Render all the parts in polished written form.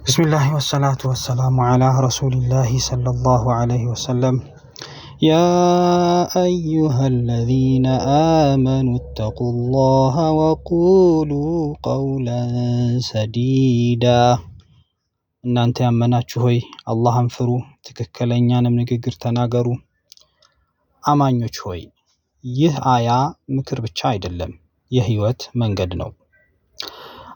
بسم الله والصلاة والسلام على رسول الله صلى الله عليه وسلم يا أيها الذين آمنوا اتقوا الله وقولوا قولا سديدا እናንተ ያመናችሁ ሆይ አላህን ፍሩ ትክክለኛንም ንግግር ተናገሩ አማኞች ሆይ ይህ አያ ምክር ብቻ አይደለም የህይወት መንገድ ነው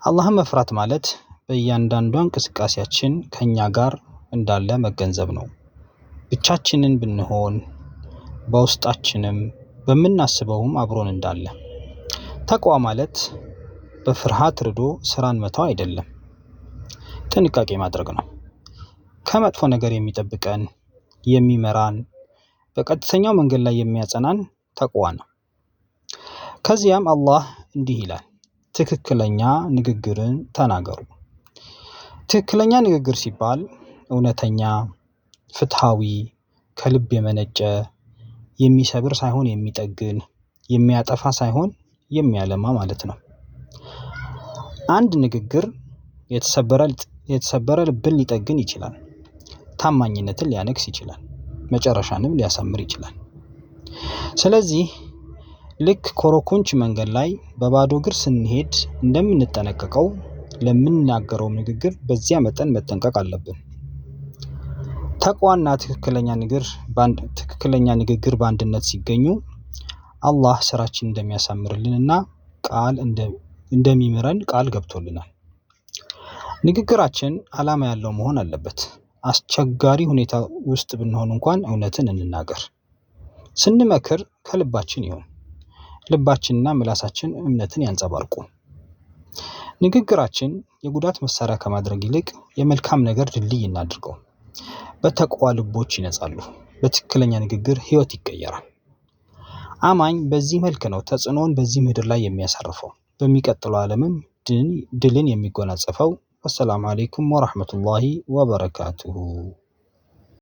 አላህን መፍራት ማለት በእያንዳንዱ እንቅስቃሴያችን ከኛ ጋር እንዳለ መገንዘብ ነው ብቻችንን ብንሆን በውስጣችንም በመናስበውም አብሮን እንዳለ ተቅዋ ማለት በፍርሃት ርዶ ስራን መተው አይደለም ጥንቃቄ ማድረግ ነው ከመጥፎ ነገር የሚጠብቀን የሚመራን በቀጥተኛው መንገድ ላይ የሚያጸናን ተቅዋ ነው ከዚያም አላህ እንዲህ ይላል ትክክለኛ ንግግርን ተናገሩ ትክክለኛ ንግግር ሲባል እውነተኛ ፍትሃዊ ከልብ የመነጨ የሚሰብር ሳይሆን የሚጠግን የሚያጠፋ ሳይሆን የሚያለማ ማለት ነው አንድ ንግግር የተሰበረ ልብን ሊጠግን ይችላል ታማኝነትን ሊያነግስ ይችላል መጨረሻንም ሊያሳምር ይችላል ስለዚህ ልክ ኮረኮንች መንገድ ላይ በባዶ እግር ስንሄድ እንደምንጠነቀቀው ለምንናገረው ንግግር በዚያ መጠን መጠንቀቅ አለብን ተቅዋና ትክክለኛ ንግግር በአንድነት ሲገኙ አላህ ስራችንን እንደሚያሳምርልንና እንደሚምረን ቃል ገብቶልናል ንግግራችን ዓላማ ያለው መሆን አለበት አስቸጋሪ ሁኔታ ውስጥ ብንሆን እንኳን እውነትን እንናገር ስንመክር ከልባችን ይሁን ልባችንና ምላሳችን እምነትን ያንጸባርቁ ንግግራችን የጉዳት መሳሪያ ከማድረግ ይልቅ የመልካም ነገር ድልድይ እናድርገው በተቅዋ ልቦች ይነጻሉ በትክክለኛ ንግግር ህይወት ይቀየራል አማኝ በዚህ መልክ ነው ተጽዕኖን በዚህ ምድር ላይ የሚያሳርፈው በሚቀጥለው ዓለምም ድልን የሚጎናጸፈው። ወሰላሙ አለይኩም ወራህመቱላሂ ወበረካቱሁ